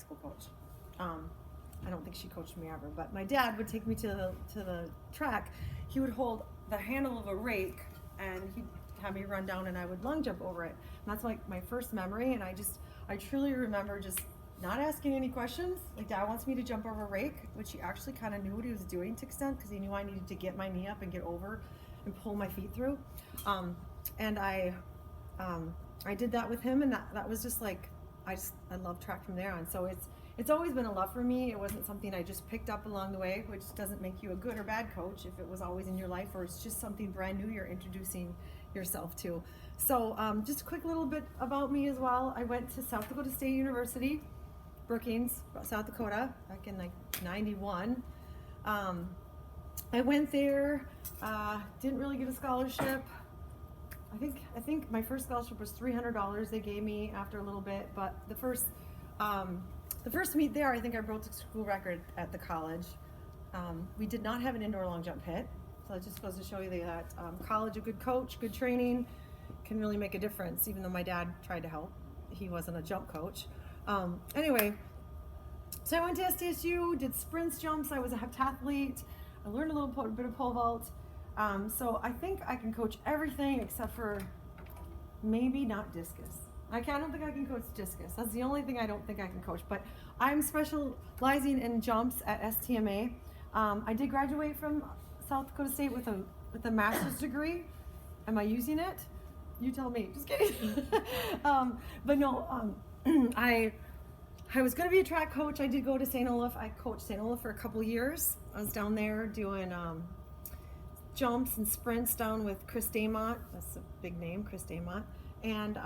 school coach. I don't think she coached me ever, but my dad would take me to the track. He would hold the handle of a rake and he'd have me run down and I would long jump over it. And that's like my first memory, and I truly remember just not asking any questions. Like, Dad wants me to jump over a rake, which he actually kind of knew what he was doing to extent, because he knew I needed to get my knee up and get over and pull my feet through. And I did that with him, and that was just like, I love track from there on. So it's always been a love for me. It wasn't something I just picked up along the way, which doesn't make you a good or bad coach if it was always in your life, or it's just something brand new you're introducing yourself to. So just a quick little bit about me as well. I went to South Dakota State University, Brookings, South Dakota, back in like 91. I went there, didn't really get a scholarship. I think my first scholarship was $300 they gave me after a little bit, but the first meet there, I think I broke the school record at the college. We did not have an indoor long jump pit, so it just goes to show you that college, a good coach, good training can really make a difference, even though my dad tried to help. He wasn't a jump coach. Anyway, so I went to SDSU, did sprints, jumps. I was a heptathlete. I learned a little bit of pole vault. So I think I can coach everything except for maybe not discus. I don't think I can coach discus. That's the only thing I don't think I can coach. But I'm specializing in jumps at STMA. I did graduate from South Dakota State with a master's degree. Am I using it? You tell me. Just kidding. But no, I was going to be a track coach. I did go to St. Olaf. I coached St. Olaf for a couple years. I was down there doing jumps and sprints down with Chris Daymont. That's a big name, Chris Daymont. And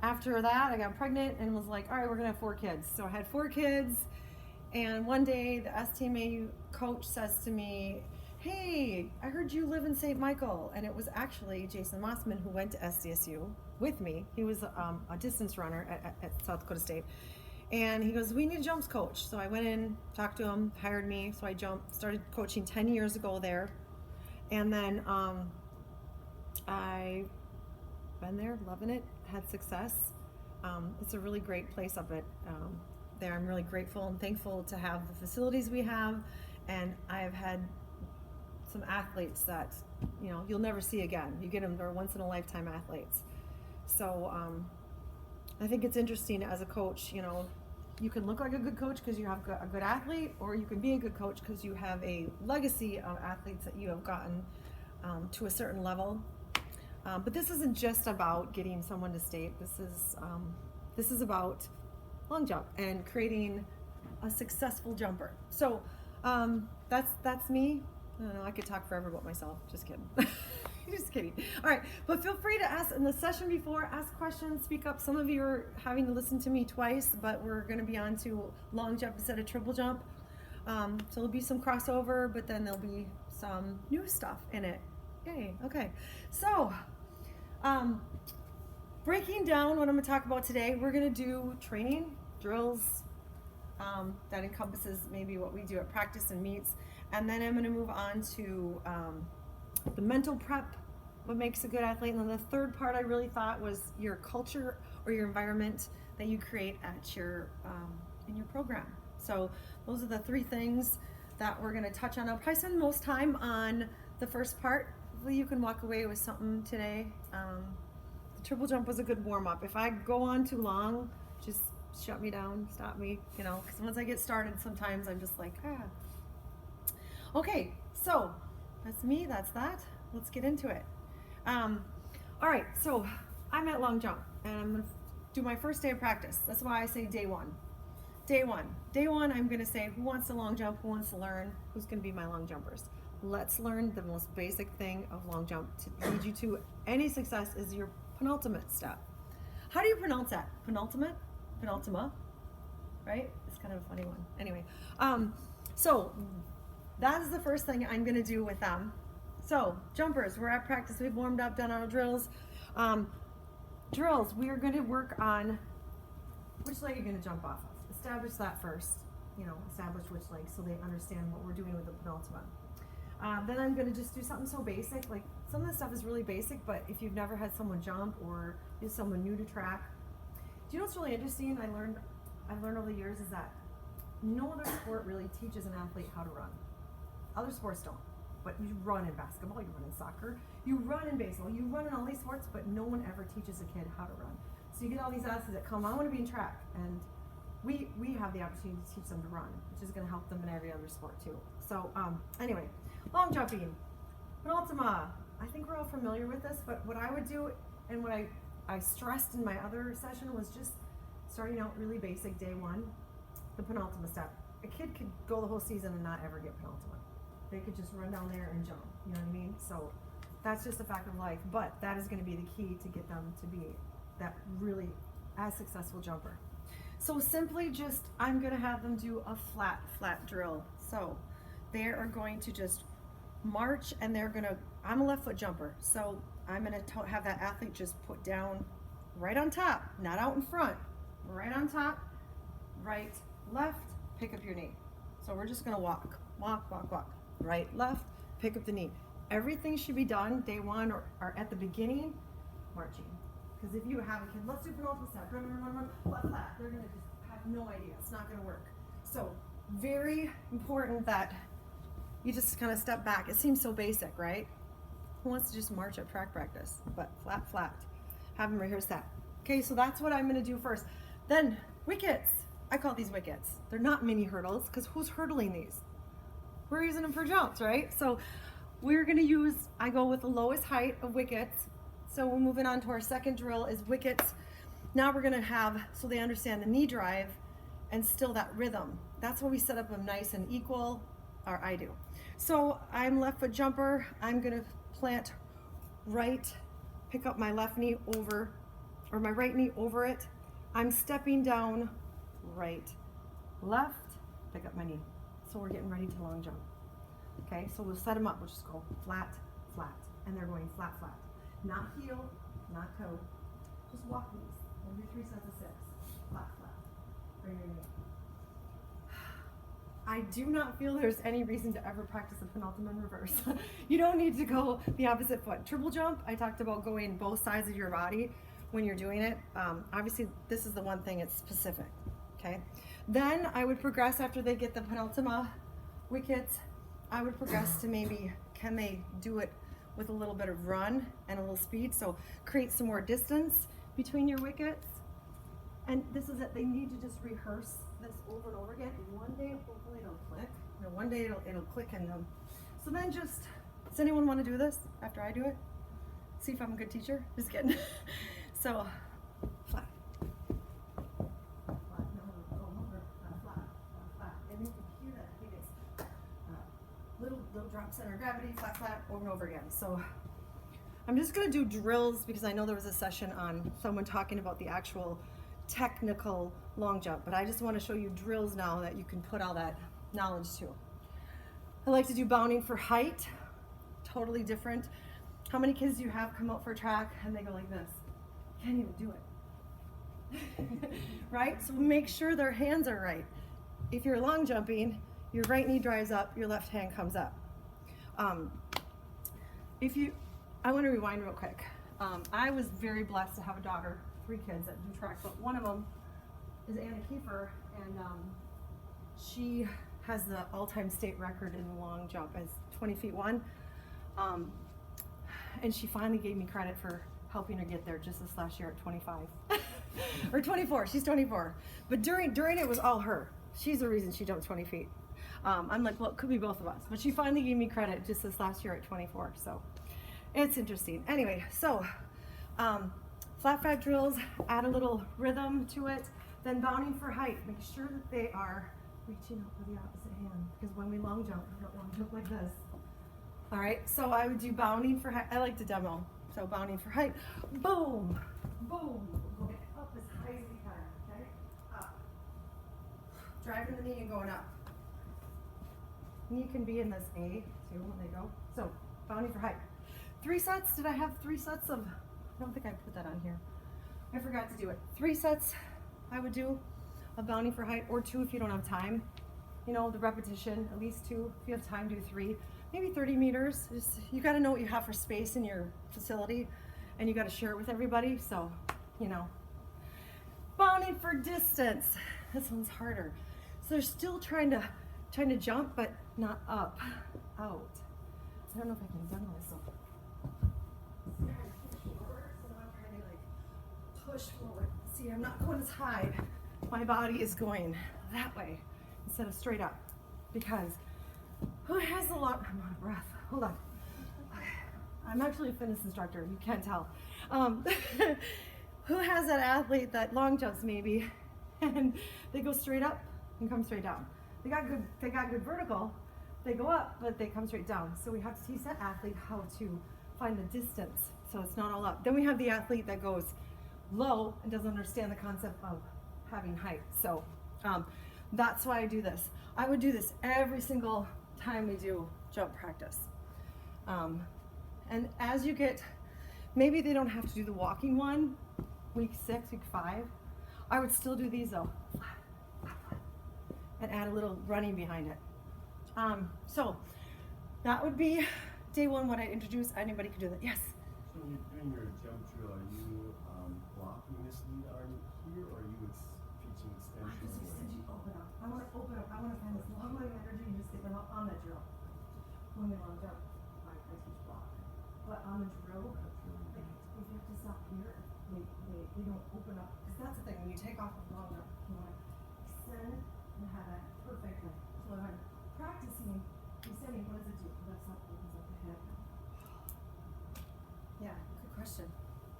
after that, I got pregnant and was like, all right, we're going to have 4 kids. So I had 4 kids. And one day, the STMA coach says to me, hey, I heard you live in St. Michael. And it was actually Jason Mossman, who went to SDSU with me. He was a distance runner at South Dakota State. And he goes, we need a jumps coach. So I went in, talked to him, hired me. So I started coaching 10 years ago there. And then I've been there, loving it, had success. It's a really great place up at there. I'm really grateful and thankful to have the facilities we have. And I've had some athletes that, you'll never see again. You get them, they're once in a lifetime athletes. So I think it's interesting as a coach, you can look like a good coach because you have a good athlete, or you can be a good coach because you have a legacy of athletes that you have gotten to a certain level. But this isn't just about getting someone to state. This is about long jump and creating a successful jumper. So that's me. I don't know, I could talk forever about myself. Just kidding. Just kidding. All right, but feel free to ask in the session before, ask questions, speak up. Some of you are having to listen to me twice, but we're going to be on to long jump instead of triple jump. So there'll be some crossover, but then there'll be some new stuff in it. Yay, okay. So, breaking down what I'm going to talk about today, we're going to do training, drills, that encompasses maybe what we do at practice and meets. And then I'm going to move on to the mental prep, what makes a good athlete. And then the third part I really thought was your culture or your environment that you create at your in your program. So those are the 3 things that we're going to touch on. I'll probably spend most time on the first part. Hopefully you can walk away with something today. The triple jump was a good warm-up. If I go on too long, just shut me down, stop me, because once I get started, sometimes I'm just like, Okay, so that's me, that's that. Let's get into it. All right, so I'm at long jump, and I'm going to do my first day of practice. That's why I say day one. Day one, I'm going to say, who wants to long jump, who wants to learn, who's going to be my long jumpers. Let's learn the most basic thing of long jump to lead you to any success is your penultimate step. How do you pronounce that? Penultimate? Penultima? Right? It's kind of a funny one. Anyway, so that is the first thing I'm going to do with them. So, jumpers, we're at practice. We've warmed up, done our drills. Drills, we are going to work on which leg you're going to jump off of. Establish that first. Establish which leg so they understand what we're doing with the penultimate. Then I'm going to just do something so basic. Like, some of this stuff is really basic, but if you've never had someone jump or you're someone new to track. Do you know what's really interesting? I learned I've learned over the years is that no other sport really teaches an athlete how to run. Other sports don't. But you run in basketball, you run in soccer, you run in baseball, you run in all these sports, but no one ever teaches a kid how to run. So you get all these athletes that come, I want to be in track, and we have the opportunity to teach them to run, which is going to help them in every other sport too. So anyway, long jumping, penultima. I think we're all familiar with this, but what I would do, and what I stressed in my other session, was just starting out really basic day one, the penultima step. A kid could go the whole season and not ever get penultima. They could just run down there and jump, you know what I mean? So that's just a fact of life, but that is going to be the key to get them to be that really as successful jumper. So simply just, I'm going to have them do a flat drill. So they are going to just march, and they're going to, I'm a left foot jumper, so I'm going to have that athlete just put down right on top, not out in front, right on top, right, left, pick up your knee. So we're just going to walk, right, left, pick up the knee. Everything should be done day one or at the beginning, marching. Because if you have a kid, let's do penultimate step, run, flat, they're going to just have no idea. It's not going to work. So very important that you just kind of step back. It seems so basic, right? Who wants to just march at track practice? But flat. Have them rehearse that. Okay, so that's what I'm going to do first. Then wickets. I call these wickets. They're not mini hurdles, because who's hurdling these? We're using them for jumps, right? So we're going to use, I go with the lowest height of wickets. So we're moving on to our second drill is wickets. Now we're going to have, so they understand the knee drive and still that rhythm. That's why we set up them nice and equal, or I do. So I'm left foot jumper. I'm going to plant right, pick up my left knee over, or my right knee over it. I'm stepping down right, left, pick up my knee. So we're getting ready to long jump. Okay, so we'll set them up. We'll just go flat, and they're going flat. Not heel, not toe. Just walk these. We'll do 3 sets of 6. Flat. Bring your knee. I do not feel there's any reason to ever practice a penultimate in reverse. You don't need to go the opposite foot. Triple jump, I talked about going both sides of your body when you're doing it. Obviously, this is the one thing, it's specific. Okay. Then I would progress after they get the penultima wickets. I would progress to maybe, can they do it with a little bit of run and a little speed? So create some more distance between your wickets. And this is it. They need to just rehearse this over and over again. And one day, hopefully it'll click. One day it'll click in them. So then just, does anyone want to do this after I do it? See if I'm a good teacher? Just kidding. So, flat. Little drop center of gravity, flat, over and over again. So I'm just going to do drills because I know there was a session on someone talking about the actual technical long jump, but I just want to show you drills now that you can put all that knowledge to. I like to do bounding for height, totally different. How many kids do you have come out for a track and they go like this? Can't even do it. Right? So make sure their hands are right. If you're long jumping, your right knee drives up, your left hand comes up. I want to rewind real quick. I was very blessed to have a daughter, 3 kids that do track, but one of them is Anna Kiefer, and she has the all-time state record in the long jump as 20 feet 1. And she finally gave me credit for helping her get there just this last year at 25. Or 24, she's 24. But during it was all her. She's the reason she jumped 20 feet. I'm like, well, it could be both of us. But she finally gave me credit just this last year at 24. So it's interesting. Anyway, so flat drills, add a little rhythm to it. Then bounding for height. Make sure that they are reaching out with the opposite hand. Because when we long jump, we don't long jump like this. All right, so I would do bounding for height. I like to demo. So bounding for height. Boom, boom. Go up as high as we can, okay? Up. Driving the knee and going up. Knee can be in this A too when they go. So bounding for height. 3 sets. Did I have 3 sets of? I don't think I put that on here. I forgot to do it. 3 sets I would do of bounding for height, or 2 if you don't have time. You know, the repetition, at least 2. If you have time, do 3. Maybe 30 meters. You got to know what you have for space in your facility, and you got to share it with everybody. So, you know, bounding for distance. This one's harder. So they're still trying to jump, but not up, out. I don't know if I can demo this. So I'm trying to like push forward. See, I'm not going as high. My body is going that way instead of straight up. Because who has the long, I'm out of breath. Hold on. Okay. I'm actually a fitness instructor, you can't tell. Who has that athlete that long jumps maybe, and they go straight up and come straight down. They got good vertical, they go up, but they come straight down. So we have to teach that athlete how to find the distance, so it's not all up. Then we have the athlete that goes low and doesn't understand the concept of having height. So that's why I do this. I would do this every single time we do jump practice. And as you get, maybe they don't have to do the walking one, week 6, week 5. I would still do these though, and add a little running behind it. So that would be day 1, what I introduce. Anybody can do that. Yes? So when you're doing your jump drill, are you blocking this lead arm here, or are you teaching extension? Open up. I want to open up. I want to find this long leg energy and just get them up on that drill. When they want to jump, I teach block. But on the drill, if you have to stop here, they don't open up. Because that's the thing, when you take off a long jump, you want to extend and have that perfectly. So if I'm practicing extending, what does it do? That's up, opens up the head. Yeah, good question.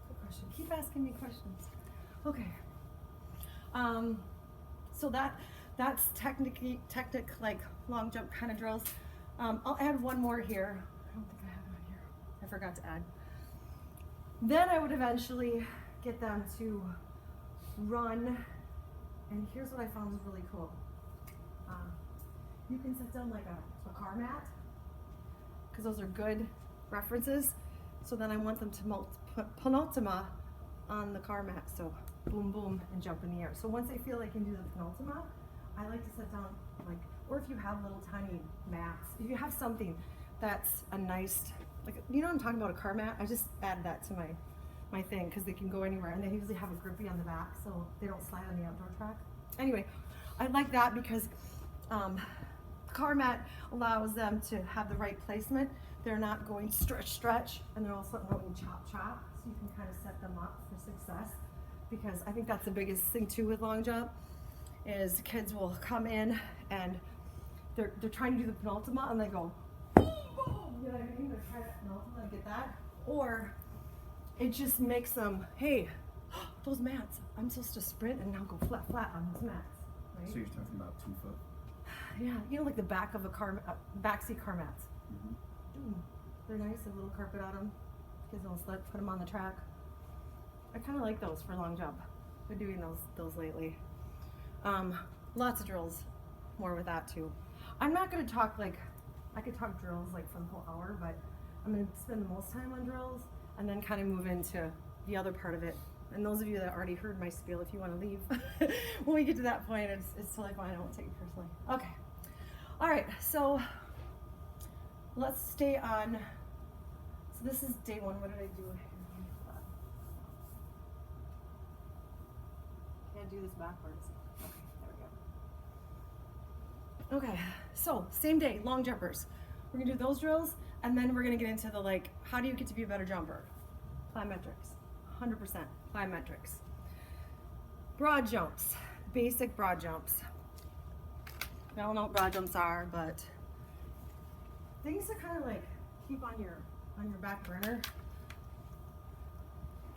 Good question. Keep asking me questions. Okay. So that's technic like long jump kind of drills. I'll add one more here. I don't think I have it on here. I forgot to add. Then I would eventually get them to run, and here's what I found was really cool. You can set down like a car mat, because those are good references. So then I want them to put penultima on the car mat. So boom, boom, and jump in the air. So once they feel they can do the penultima, I like to set down like, or if you have little tiny mats, if you have something that's a nice, like, you know what I'm talking about, a car mat? I just add that to my thing because they can go anywhere, and they usually have a grippy on the back so they don't slide on the outdoor track. Anyway, I like that because the car mat allows them to have the right placement. They're not going stretch, and they're also not going chop, so you can kind of set them up for success. Because I think that's the biggest thing too with long jump, is kids will come in and they're trying to do the penultima and they go boom, boom, you know what I mean? They're trying to penultima and get that, or it just makes them, hey, those mats, I'm supposed to sprint and now go flat on those mats, right? So you're talking about 2 foot? Yeah, you know, like the back of a car, backseat car mats. Mm-hmm. They're nice, a little carpet on them. Kids don't slip, put them on the track. I kind of like those for long jump. We're doing those lately. Lots of drills, more with that too. I'm not going to talk like, I could talk drills like for the whole hour, but I'm going to spend the most time on drills and then kind of move into the other part of it. And those of you that already heard my spiel, if you want to leave when we get to that point, it's totally fine. I won't take it personally. Okay. All right. So let's stay on. So this is day 1. What did I do? Can't do this backwards. Okay, there we go. Okay, so same day, long jumpers. We're gonna do those drills, and then we're gonna get into the like, how do you get to be a better jumper? Plyometrics, 100% plyometrics. Broad jumps, basic broad jumps. We all know what broad jumps are, but things to kind of like keep on your back burner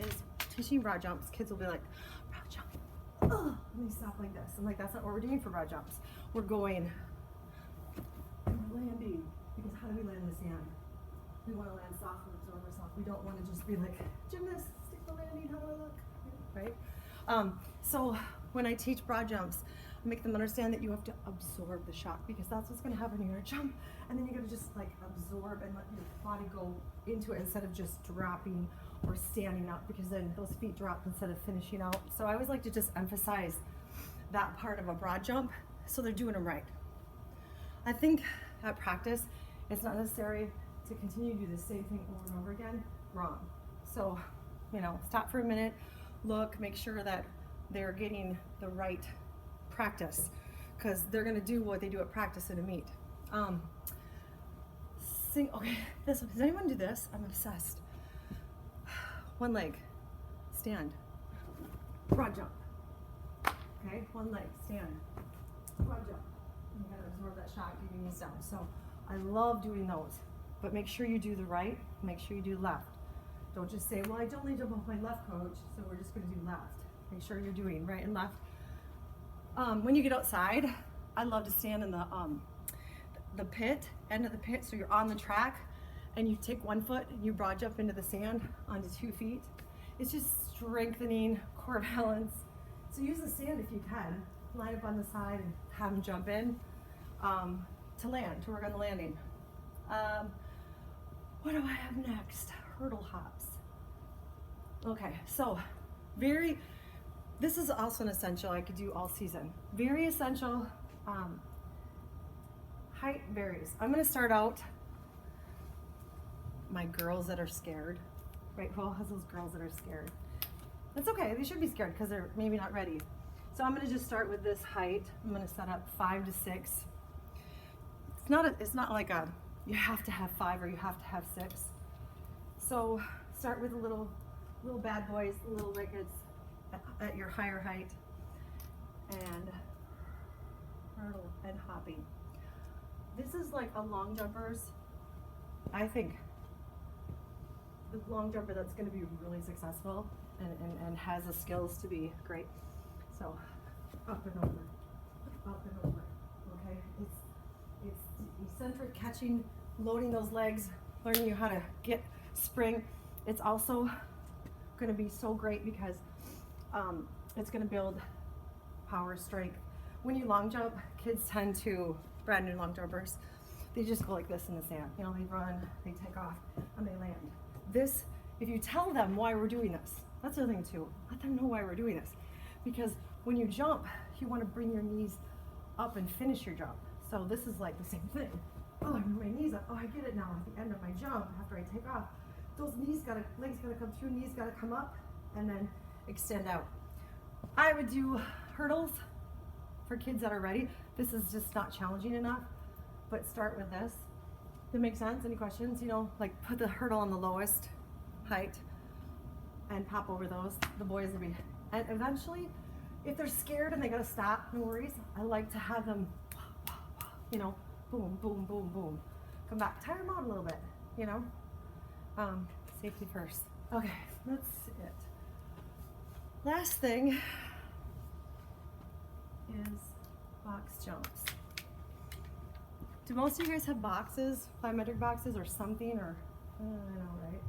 is teaching broad jumps. Kids will be like, broad jump. Let me stop like this. I'm like, that's not what we're doing for broad jumps. We're going and we're landing, because how do we land in the sand? We want to land soft and absorb ourselves. We don't want to just be like, gymnastic the landing, how do I look? Right? So when I teach broad jumps, I make them understand that you have to absorb the shock, because that's what's going to happen. You're going to jump, and then you're going to just like absorb and let your body go into it instead of just dropping or standing up, because then those feet drop instead of finishing out. So I always like to just emphasize that part of a broad jump so they're doing them right. I think at practice, it's not necessary to continue to do the same thing over and over again. Wrong. So, you know, stop for a minute, look, make sure that they're getting the right practice, because they're gonna do what they do at practice in a meet. Okay, this one. Does anyone do this? I'm obsessed. One leg, stand, broad jump. Okay, one leg, stand, broad jump. You gotta absorb that shock, get your knees down. So I love doing those, but make sure you do the right, make sure you do left. Don't just say, well, I don't only jump off my left, coach, so we're just gonna do left. Make sure you're doing right and left. When you get outside, I love to stand in the pit, end of the pit, so you're on the track, and you take one foot and you broad jump into the sand onto 2 feet. It's just strengthening core balance. So use the sand if you can. Line up on the side and have them jump in to land, to work on the landing. What do I have next? Hurdle hops. Okay, so this is also an essential I could do all season. Very essential. Height varies. I'm gonna start out my girls that are scared, right? Who all has those girls that are scared? That's okay, they should be scared because they're maybe not ready. So I'm gonna just start with this height. I'm gonna set up 5 to 6. It's not like you have to have 5 or you have to have 6. So start with the little bad boys, the little rickets at your higher height, and hurdle and hopping. This is like a long jumper's, I think, the long jumper that's going to be really successful and has the skills to be great. So up and over, okay? It's eccentric catching, loading those legs, learning you how to get spring. It's also going to be so great because it's going to build power, strength. When you long jump, kids tend to, brand new long jumpers, they just go like this in the sand. You know, they run, they take off, and they land. This, if you tell them why we're doing this, that's the other thing too. Let them know why we're doing this. Because when you jump, you want to bring your knees up and finish your jump. So this is like the same thing. Oh, I bring my knees up. Oh, I get it now. At the end of my jump, after I take off, those legs gotta come through, knees gotta come up, and then extend out. I would do hurdles for kids that are ready. This is just not challenging enough, but start with this. Does that make sense? Any questions? You know, like put the hurdle on the lowest height and pop over those. The boys will be, and eventually, if they're scared and they gotta stop, no worries. I like to have them, you know, boom, boom, boom, boom. Come back, tire them out a little bit, you know? Safety first. Okay, that's it. Last thing is box jumps. Do most of you guys have boxes, plyometric boxes or something, or, I don't know, right?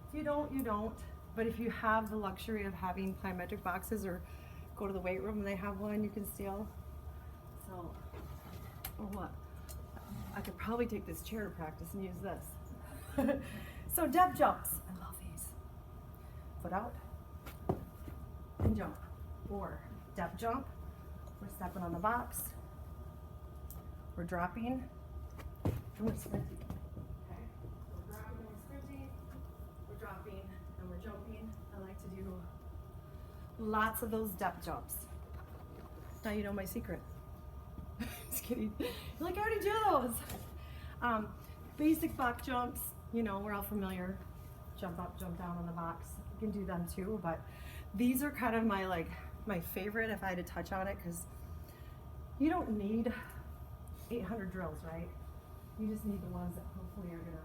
If you don't, you don't. But if you have the luxury of having plyometric boxes, or go to the weight room and they have one, you can steal. So, or what? I could probably take this chair to practice and use this. So depth jumps, I love these. Foot out and jump. Or depth jump, we're stepping on the box, we're dropping, and we're sprinting. Okay? We're dropping and we're sprinting, we're dropping and we're jumping. I like to do lots of those depth jumps. Now you know my secret. Just kidding. You're like, I already do those. Basic box jumps, you know, we're all familiar. Jump up, jump down on the box. You can do them too, but these are kind of my favorite if I had to touch on it, because you don't need 800 drills, right? You just need the ones that hopefully are gonna